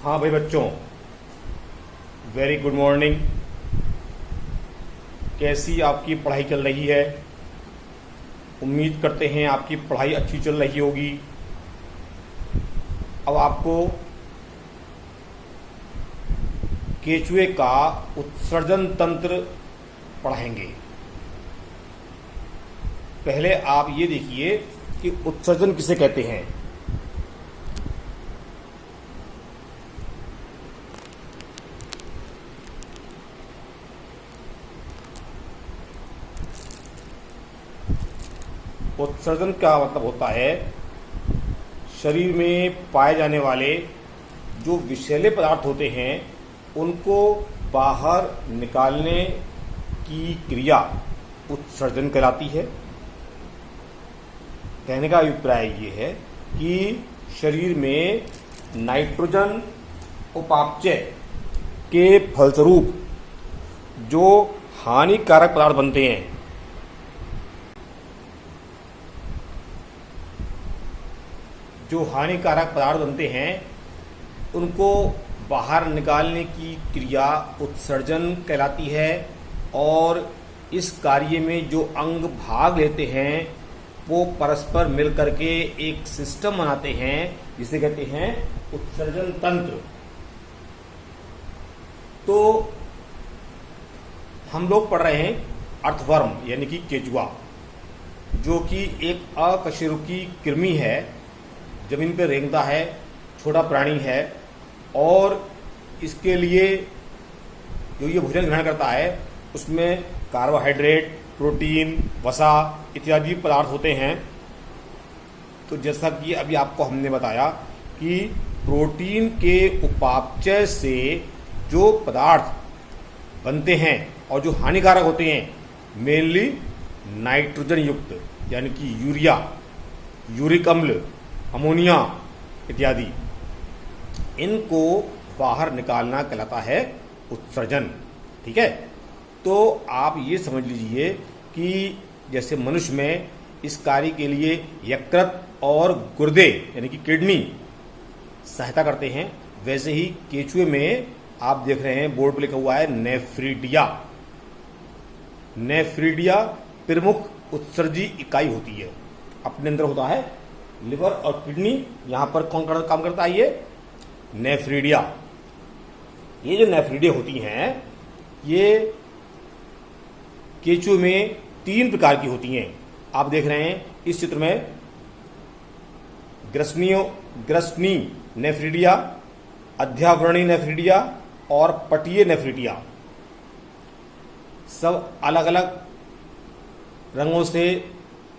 हाँ भाई बच्चों, वेरी गुड मॉर्निंग। कैसी आपकी पढ़ाई चल रही है? उम्मीद करते हैं आपकी पढ़ाई अच्छी चल रही होगी। अब आपको केचुए का उत्सर्जन तंत्र पढ़ाएंगे। पहले आप ये देखिए कि उत्सर्जन किसे कहते हैं। उत्सर्जन का मतलब होता है शरीर में पाए जाने वाले जो विषैले पदार्थ होते हैं उनको बाहर निकालने की क्रिया उत्सर्जन कहलाती है। कहने का अभिप्राय ये है कि शरीर में नाइट्रोजन उपापचय के फलस्वरूप जो हानिकारक पदार्थ बनते हैं, उनको बाहर निकालने की क्रिया उत्सर्जन कहलाती है। और इस कार्य में जो अंग भाग लेते हैं वो परस्पर मिलकर के एक सिस्टम बनाते हैं जिसे कहते हैं उत्सर्जन तंत्र। तो हम लोग पढ़ रहे हैं अर्थवर्म यानी कि केचुआ, जो कि एक अकशेरुकी कृमि है, जमीन पर रेंगता है, छोटा प्राणी है और इसके लिए जो ये भोजन ग्रहण करता है उसमें कार्बोहाइड्रेट, प्रोटीन, वसा इत्यादि पदार्थ होते हैं। तो जैसा कि अभी आपको हमने बताया कि प्रोटीन के उपापचय से जो पदार्थ बनते हैं और जो हानिकारक होते हैं, मेनली नाइट्रोजन युक्त यानी कि यूरिया, यूरिक अम्ल, अमोनिया इत्यादि, इनको बाहर निकालना कहलाता है उत्सर्जन। ठीक है, तो आप ये समझ लीजिए कि जैसे मनुष्य में इस कार्य के लिए यकृत और गुर्दे यानी कि किडनी सहायता करते हैं, वैसे ही केचुए में आप देख रहे हैं बोर्ड पर लिखा हुआ है नेफ्रीडिया। नेफ्रीडिया प्रमुख उत्सर्जी इकाई होती है। अपने अंदर होता है लिवर और किडनी, यहां पर कौन काम करता है? ये नेफ्रीडिया। ये जो नेफ्रीडिया होती हैं ये केचुए में 3 प्रकार की होती हैं। आप देख रहे हैं इस चित्र में ग्रसनी नेफ्रीडिया, अध्यावरणी नेफ्रीडिया और पटीय नेफ्रीडिया। सब अलग अलग रंगों से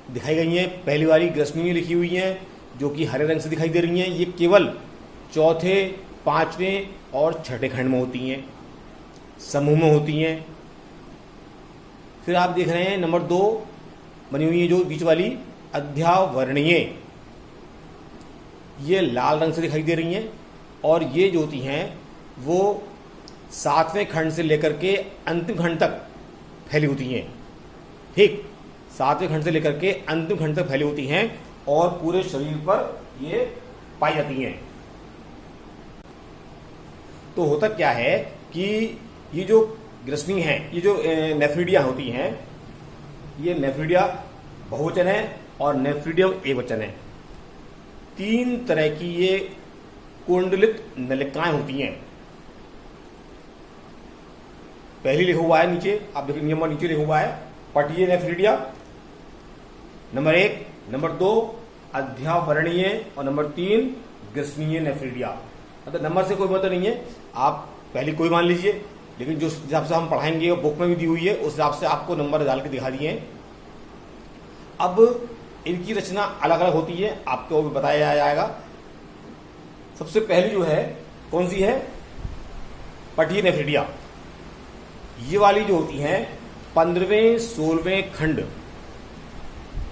दिखाई गई हैं। पहली वाली ग्रसनी लिखी हुई हैं जो कि हरे रंग से दिखाई दे रही हैं। ये केवल चौथे, 5वें और 6ठे खंड में होती हैं, समूह में होती हैं। फिर आप देख रहे हैं नंबर 2 बनी हुई है जो बीच वाली अध्यावरणीय, ये लाल रंग से दिखाई दे रही हैं और ये जो होती हैं वो 7वें खंड से लेकर के अंतिम खंड तक फैली होती हैं। ठीक, 7वें खंड से लेकर के अंतिम खंड तक फैली होती हैं और पूरे शरीर पर ये पाई जाती हैं। तो होता क्या है कि ये जो ग्रसनी है, ये जो नेफ्रीडिया होती हैं, ये नेफ्रीडिया बहुवचन है और नेफ्रीडियम एकवचन है। 3 तरह की ये कुंडलित नलिकाएं होती हैं। पहली लिखा हुआ है नीचे, आप देखिए नियम नीचे लिखा हुआ है पटीय नेफ्रीडिया नंबर 1, नंबर 2 अध्यावरणीय और नंबर 3 ग्रसनीय नेफ्रीडिया। मतलब नंबर से कोई मतलब नहीं है, आप पहले कोई मान लीजिए, लेकिन जो हिसाब से हम पढ़ाएंगे वो बुक में भी दी हुई है, उस हिसाब से आपको नंबर डाल के दिखा दिए हैं। अब इनकी रचना अलग अलग होती है, आपको भी बताया जाएगा। सबसे पहली जो है कौन सी है? पटीय नेफ्रीडिया। ये वाली जो होती हैं 15वें 16वें खंड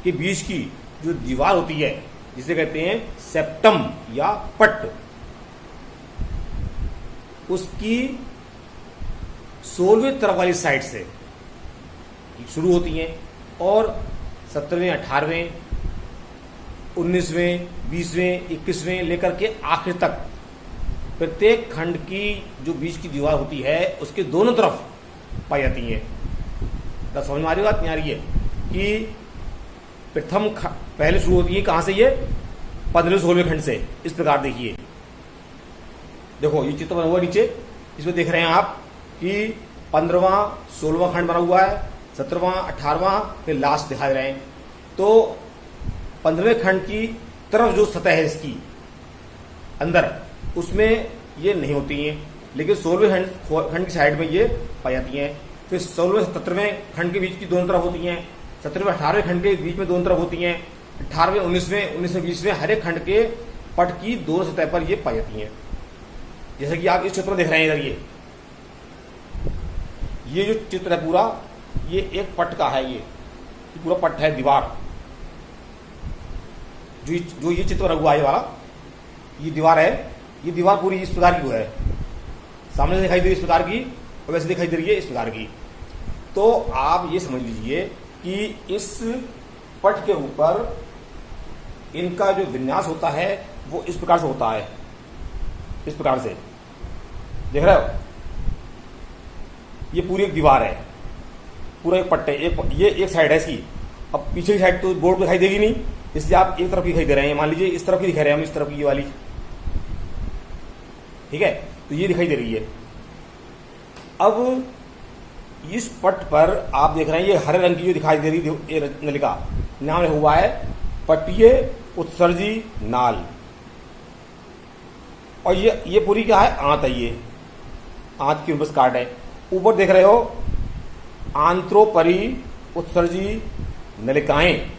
के बीच की जो दीवार होती है जिसे कहते हैं सेप्टम या पट, उसकी 16वें तरफ वाली साइड से शुरू होती हैं और 17वें, 18वें, 19वें, 20वें, 21वें लेकर के आखिर तक प्रत्येक खंड की जो बीच की दीवार होती है उसके दोनों तरफ पाई जाती है। तो समझ में आ रही बात नहीं आ रही है कि पहले शुरू होती है कहां से, ये 15-16वें खंड से। इस प्रकार देखिए, देखो ये चित्र बना हुआ नीचे, इसमें देख रहे हैं आप कि 15वां 16वां खंड बना हुआ है, 17वां 18वां फिर लास्ट दिखा रहे हैं। तो 15वें खंड की तरफ जो सतह है इसकी अंदर, उसमें ये नहीं होती हैं, लेकिन 16वें खंड की साइड में ये पाई जाती हैं। फिर 16वें 17वें खंड के बीच की दोनों तरफ होती हैं, 17वें 18वें खंड के बीच में दोनों तरफ होती हैं, 18वें 19वें 20वें हर एक खंड के पट की दोनों सतह पर ये पाई जाती हैं। जैसे कि आप इस चित्र में देख रहे हैं, इधर ये जो चित्र है पूरा, ये एक पट का है। ये पूरा पट है, दीवार जो ये चित्र बना हुआ है वाला, ये दीवार है। ये दीवार पूरी इस प्रकार की है, सामने से दिखाई दे रही इस प्रकार की और वैसे दिखाई दे रही है इस प्रकार की। तो आप ये समझ लीजिए कि इस पट के ऊपर इनका जो विन्यास होता है वो इस प्रकार से होता है, इस प्रकार से देख रहे हो। ये पूरी एक दीवार है, पूरा एक पट्टे, ये एक साइड है इसकी। अब पीछे की साइड तो बोर्ड दिखाई देगी नहीं, इसलिए आप एक तरफ की दिखाई दे रहे हैं। मान लीजिए इस तरफ की दिखा रहे हैं हम, इस तरफ की ये वाली, ठीक है, तो ये दिखाई दे रही है। अब इस पट पर आप देख रहे हैं ये हरे रंग की जो दिखाई दे रही है नलिका, नाम हुआ है पट्टीय उत्सर्जी नाल। और ये पूरी क्या है, आंत है। ये आंत की बस काट है। ऊपर देख रहे हो आंत्रोपरी उत्सर्जी नलिकाएं,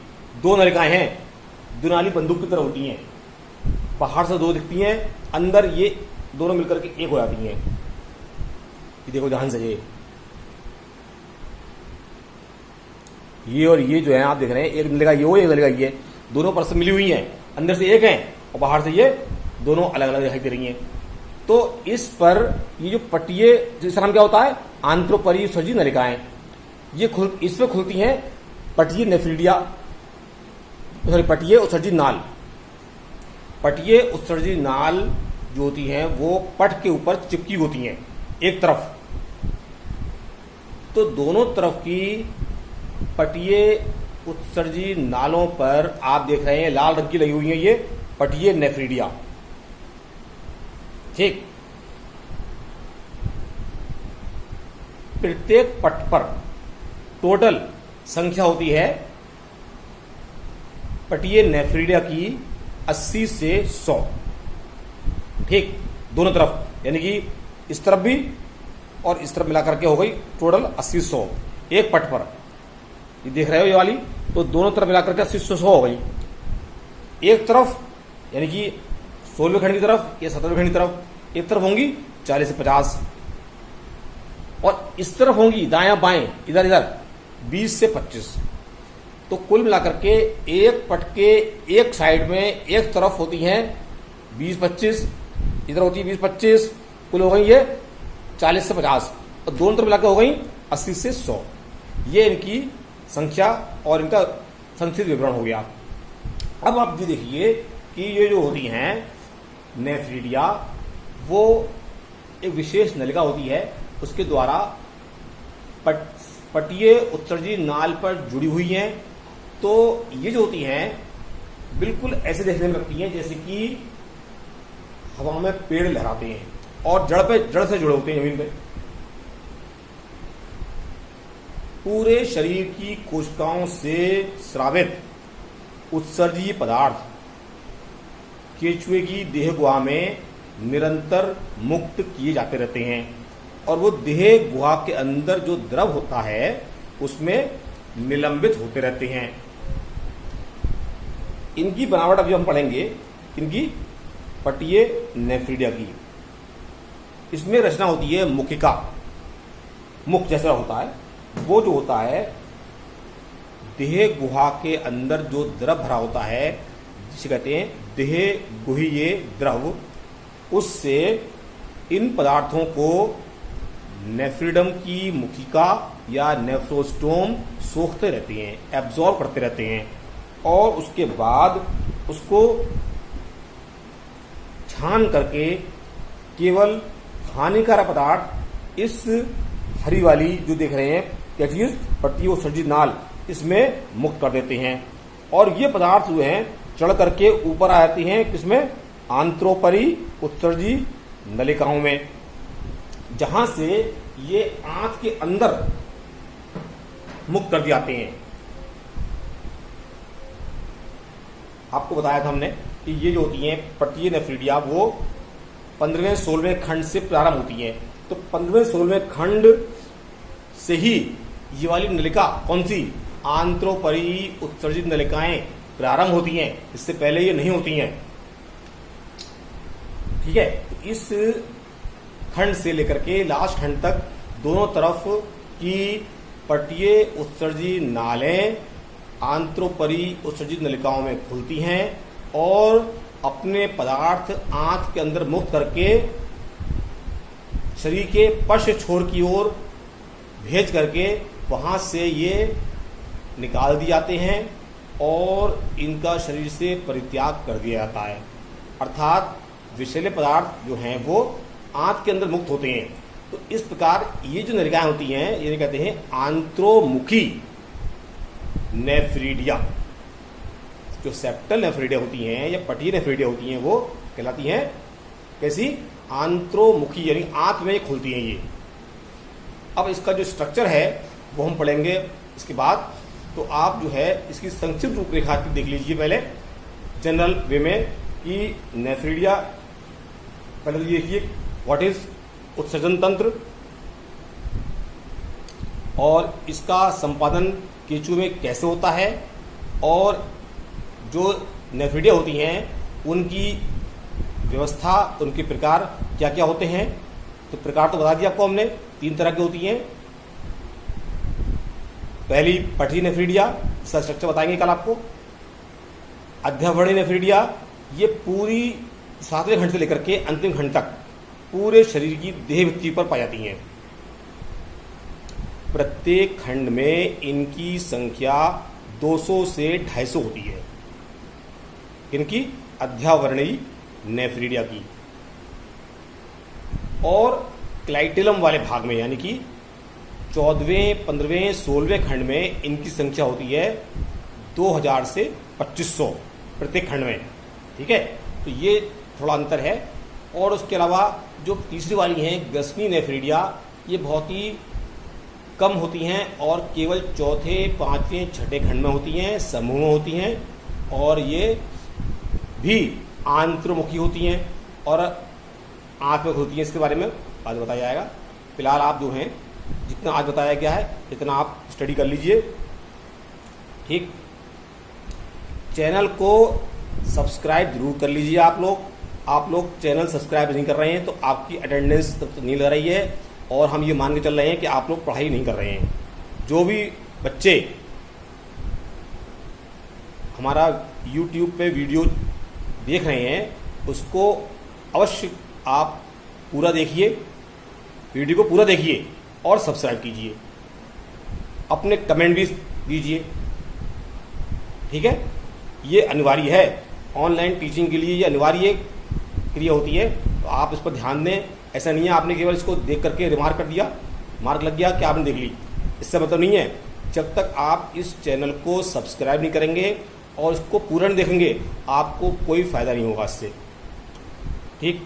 2 नलिकाएं हैं, दुनाली बंदूक की तरह होती हैं। बाहर से 2 दिखती हैं, अंदर ये दोनों मिलकर के एक हो जाती हैं। ये देखो ध्यान से, ये और ये जो है आप देख रहे हैं, एक नलिका ये हो, एक नलिका ये, दोनों परत मिली हुई हैं, अंदर से एक है और बाहर से ये दोनों अलग अलग दिखाई दे रही हैं। तो इस पर ये जो पट्टीय, जिसका नाम क्या होता है, आंत्रोपरी उत्सर्जी नलिकाएं, ये इस पर खुलती हैं पट्टीय नेफ्रिडिया, सॉरी पट्टीय उत्सर्जी नाल। पट्टीय उत्सर्जी नाल जो होती हैं वो पट के ऊपर चिपकी होती हैं एक तरफ। तो दोनों तरफ की पट्टीय उत्सर्जी नालों पर आप देख रहे हैं लाल रंग की लगी हुई है ये पट्टीय नेफ्रिडिया, ठीक। प्रत्येक पट पर टोटल संख्या होती है पट्टीय नेफ्रिडिया की 80 से 100, ठीक, दोनों तरफ, यानी कि इस तरफ भी और इस तरफ मिलाकर के हो गई टोटल 80-100 एक पट पर। ये देख रहे हो ये वाली, तो दोनों तरफ मिलाकर के 80-100 हो गई एक तरफ, यानी कि 16वें खंड की तरफ या 17वें खंड की तरफ। एक तरफ होंगी 40 से 50 और इस तरफ होंगी दायां बाएं इधर इधर 20 से 25। तो कुल मिलाकर के एक पट के एक साइड में एक तरफ होती हैं 20-25, इधर होती है 20-25, कुल हो गई ये 40 से 50 और दोनों तरफ मिलाकर हो गई 80 से 100। ये इनकी संख्या और इनका संक्षिप्त विवरण हो गया। अब आप ये देखिए कि ये जो होती हैं नेफ्रिडिया, वो एक विशेष नलिका होती है, उसके द्वारा पट्टीय उत्सर्जी नाल पर जुड़ी हुई हैं। तो ये जो होती हैं बिल्कुल ऐसे देखने में लगती हैं जैसे कि हवा में पेड़ लहराते हैं और जड़ से जुड़े होते हैं जमीन पे। पूरे शरीर की कोशिकाओं से स्रावित उत्सर्जीय पदार्थ केचुए की देह गुहा में निरंतर मुक्त किए जाते रहते हैं और वो देह गुहा के अंदर जो द्रव होता है उसमें निलंबित होते रहते हैं। इनकी बनावट अभी हम पढ़ेंगे, इनकी पट्टीय नेफ्रिडिया की। इसमें रचना होती है मुखिका, मुख जैसा होता है, वो जो होता है देह गुहा के अंदर जो द्रव भरा होता है जिसे कहते हैं देह गुहीय द्रव, उससे इन पदार्थों को नेफ्रिडम की मुखिका या नेफ्रोस्टोम सोखते रहते हैं, एब्जॉर्ब करते रहते हैं और उसके बाद उसको छान करके केवल हानिकारक पदार्थ इस हरी वाली जो देख रहे हैं क्या चीज, पट्टी उत्सर्जित नाल, इसमें मुक्त कर देते हैं। और ये पदार्थ जो हैं चढ़ करके ऊपर आ जाती हैं किसमें, आंत्रोपरी उत्सर्जी नलिकाओं में, जहां से ये आंत के अंदर मुक्त कर दिए जाते हैं। आपको बताया था हमने कि ये जो होती हैं पट्टीय नेफ्रिडिया वो 15वें 16वें खंड से प्रारंभ होती हैं। तो 15वें 16वें खंड से ही ये वाली नलिका कौन सी, आंत्रोपरी उत्सर्जित नलिकाएं प्रारंभ होती हैं, इससे पहले ये नहीं होती हैं। ठीक है, तो इस खंड से लेकर के लास्ट खंड तक दोनों तरफ की पट्टीय उत्सर्जित नालें आंत्रोपरी उत्सर्जित नलिकाओं में खुलती हैं और अपने पदार्थ आंत के अंदर मुक्त करके शरीर के पश्च छोर की ओर भेज करके वहां से ये निकाल दिए जाते हैं और इनका शरीर से परित्याग कर दिया जाता है। अर्थात विषैले पदार्थ जो हैं वो आंत के अंदर मुक्त होते हैं। तो इस प्रकार ये जो नलिकाएं होती हैं ये कहते हैं आंत्रोमुखी नेफ्रिडिया। जो सेप्टल नेफ्रिडिया होती हैं या पट्टीय नेफ्रिडिया होती हैं वो कहलाती हैं कैसी, आंत्रोमुखी, यानी आंत में खुलती हैं ये। अब इसका जो स्ट्रक्चर है वो हम पढ़ेंगे इसके बाद। तो आप जो है इसकी संक्षिप्त रूपरेखा देख लीजिए पहले जनरल वे में कि नेफ्रिडिया, पहले तो ये देखिए व्हाट इज उत्सर्जन तंत्र और इसका संपादन केंचुए में कैसे होता है, और जो नेफ्रिडिया होती हैं उनकी व्यवस्था, उनके प्रकार क्या क्या होते हैं। तो प्रकार तो बता दिया आपको हमने, 3 तरह की होती हैं। पहली पट्टीय नेफ्रिडिया, इसका स्ट्रक्चर बताएंगे कल आपको। अध्यावरणीय नेफ्रिडिया, ये पूरी 7वें खंड से लेकर के अंतिम खंड तक पूरे शरीर की देह भित्ति पर पाई जाती हैं। प्रत्येक खंड में इनकी संख्या 200 से 250 होती है, इनकी अध्यावरणीय नेफ्रिडिया की। और क्लाइटेलम वाले भाग में यानी कि 14वें 15वें 16वें खंड में इनकी संख्या होती है 2000 से 2500 प्रत्येक खंड में। ठीक है, तो ये थोड़ा अंतर है। और उसके अलावा जो तीसरी वाली हैं ग्रसनी नेफ्रिडिया, ये बहुत ही कम होती हैं और केवल 4थे 5वें 6ठे खंड में होती हैं, समूह में होती हैं और ये भी आंतरमुखी होती हैं और आंत में खुलती हैं। इसके बारे में आज बताया जाएगा। फिलहाल आप जो हैं जितना आज बताया गया है इतना आप स्टडी कर लीजिए। ठीक, चैनल को सब्सक्राइब जरूर कर लीजिए। आप लोग चैनल सब्सक्राइब नहीं कर रहे हैं तो आपकी अटेंडेंस तब तो नहीं लग रही है और हम ये मान के चल रहे हैं कि आप लोग पढ़ाई नहीं कर रहे हैं। जो भी बच्चे हमारा YouTube पे वीडियो देख रहे हैं उसको अवश्य आप पूरा देखिए, वीडियो को पूरा देखिए और सब्सक्राइब कीजिए, अपने कमेंट भी दीजिए। ठीक है, ये अनिवार्य है, ऑनलाइन टीचिंग के लिए ये अनिवार्य क्रिया होती है, तो आप इस पर ध्यान दें। ऐसा नहीं है आपने केवल इसको देख करके रिमार्क कर दिया, मार्क लग गया कि आपने देख ली, इससे मतलब नहीं है। जब तक आप इस चैनल को सब्सक्राइब नहीं करेंगे और इसको पूरा नहीं देखेंगे आपको कोई फायदा नहीं होगा इससे। ठीक।